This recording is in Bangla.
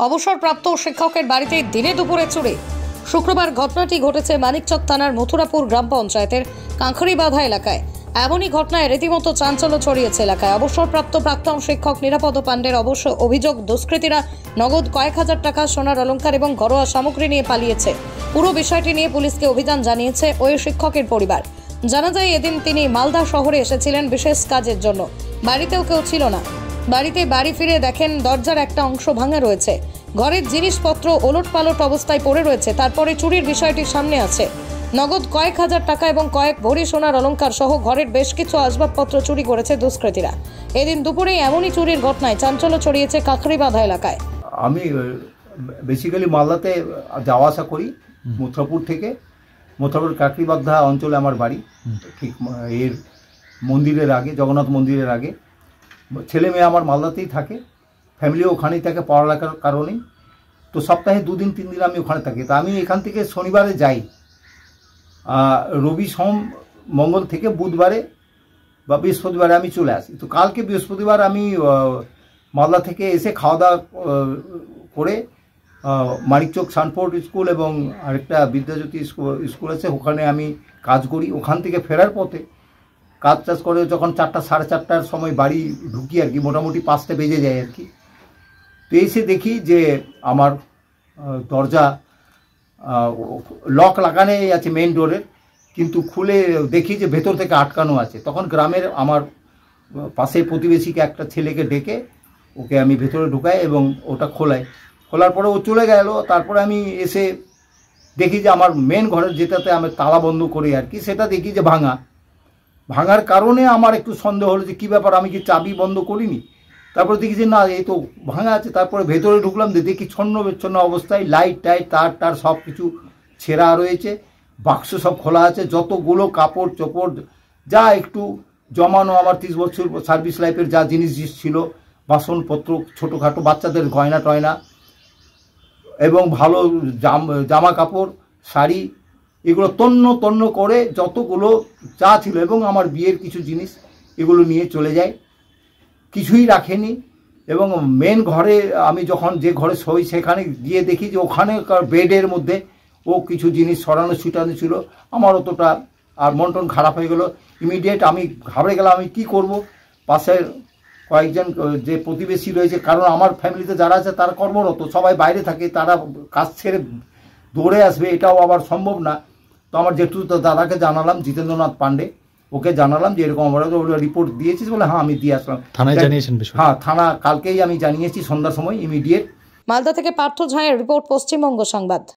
অবসরপ্রাপ্ত শিক্ষকের বাড়িতে দিনে দুপুরে চুরি। শুক্রবার ঘটনাটি ঘটেছে মানিকচক থানার মথুরাপুর গ্রাম পঞ্চায়েতের কাঁকড়িবাঁধা এলাকায়। এমনই ঘটনায় রীতিমতো চাঞ্চল্য ছড়িয়েছে এলাকায়। অবসরপ্রাপ্ত প্রাক্তন শিক্ষক নিরাপদ পাণ্ডের অভিযোগ, দুষ্কৃতীরা নগদ কয়েক হাজার টাকা, সোনার অলংকার এবং ঘরোয়া সামগ্রী নিয়ে পালিয়েছে। পুরো বিষয়টি নিয়ে পুলিশকে অভিযান জানিয়েছে ওই শিক্ষকের পরিবার। জানা যায়, এদিন তিনি মালদা শহরে এসেছিলেন বিশেষ কাজের জন্য। বাড়িতেও কেউ ছিল না। বাড়ি ফিরে দেখেন দরজার একটা অংশ ভাঙা রয়েছে, ঘরের জিনিসপত্র ওলটপালট অবস্থায় পড়ে রয়েছে। তারপরে চুরির বিষয়টি সামনে আছে। নগদ কয়েক হাজার টাকা এবং কয়েক ভরি সোনার অলংকার সহ ঘরের বেশ কিছু আসবাবপত্র চুরি করেছে দুষ্কৃতীরা। এদিন দুপুরে এমনই চুরির ঘটনায় চাঞ্চল্য ছড়িয়েছে কাঁকড়িবাঁধা এলাকায়। আমি বেসিক্যালি মালদাতে যাওয়া আসা করি মথুরাপুর থেকে। মথুরাপুর কাঁকড়িবাঁধা অঞ্চলে আমার বাড়ি, ঠিক এর মন্দিরের আগে, জগন্নাথ মন্দিরের আগে। ছেলে মেয়ে আমার মালদাতেই থাকে, ফ্যামিলিও ওখানেই থাকে পড়ালেখার কারণেই। তো সপ্তাহে 2 দিন 3 দিন আমি ওখানে থাকি। তো আমি এখান থেকে শনিবারে যাই, রবি সোম মঙ্গল থেকে বুধবারে বা বৃহস্পতিবারে আমি চলে আসি। তো কালকে বৃহস্পতিবার আমি মালদা থেকে এসে খাওয়া দাওয়া করে মানিকচক সানফোর্ড স্কুল এবং আরেকটা বিদ্যাজ্যোতি স্কুল আছে, ওখানে আমি কাজ করি। ওখান থেকে ফেরার পথে কাজ টাজ করে যখন 4টা সাড়ে 4টার সময় বাড়ি ঢুকি আর কি, মোটামুটি 5টা বেজে যায় আর কি। তো এসে দেখি যে আমার দরজা লক লাগানোই আছে মেইন ডোরের, কিন্তু খুলে দেখি যে ভেতর থেকে আটকানো আছে। তখন গ্রামের আমার পাশের প্রতিবেশীকে একটা ছেলেকে ডেকে ওকে আমি ভেতরে ঢুকাই এবং ওটা খোলার পরে ও চলে গেল। তারপরে আমি এসে দেখি যে আমার মেন ঘরের যেটাতে আমি তালা বন্ধ করি আর কি, সেটা দেখি যে ভাঙার কারণে আমার একটু সন্দেহ হলো যে কী ব্যাপার, আমি কি চাবি বন্ধ করিনি। তারপরে দেখি যে না, এই তো ভাঙা আছে। তারপরে ভেতরে ঢুকলাম, দেখি ছন্ন বিচ্ছন্ন অবস্থায়, লাইট টাইট তার সব কিছু ছেঁড়া রয়েছে, বাক্স সব খোলা আছে, যতগুলো কাপড় চোপড় যা একটু জমানো আমার 30 বছর সার্ভিস লাইফের যা জিনিস ছিল, বাসনপত্র, ছোটোখাটো বাচ্চাদের গয়না টয়না এবং ভালো জামা কাপড়, শাড়ি, এগুলো তন্ন করে যতগুলো যা ছিল এবং আমার বিয়ের কিছু জিনিস, এগুলো নিয়ে চলে যায়, কিছুই রাখেনি। এবং মেন ঘরে আমি যখন যে ঘরে শোই সেখানে গিয়ে দেখি যে ওখানেকার বেডের মধ্যে ও কিছু জিনিস সরানো ছিটানো ছিল। আমার অতটা আর মন টন খারাপ হয়ে গেল। ইমিডিয়েট আমি ঘাবড়ে গেলাম, আমি কি করব। পাশের কয়েকজন যে প্রতিবেশী রয়েছে, কারণ আমার ফ্যামিলিতে যারা আছে তারা কর্মরত, সবাই বাইরে থাকে, তারা কাজ ছেড়ে দৌড়ে আসবে এটাও আবার সম্ভব না। তো আমার যেটুকু দাদাকে জানালাম, জিতেন্দ্রনাথ পাণ্ডে, ওকে জানালাম যে এরকম আমরা রিপোর্ট দিয়েছিস বলে। হ্যাঁ, আমি দিয়ে আসলাম। থানায় জানিয়েছেন? হ্যাঁ, থানা কালকেই আমি জানিয়েছি সন্ধ্যার সময় ইমিডিয়েট। মালদা থেকে পার্থ ঝায়ের রিপোর্ট, পশ্চিমবঙ্গ সংবাদ।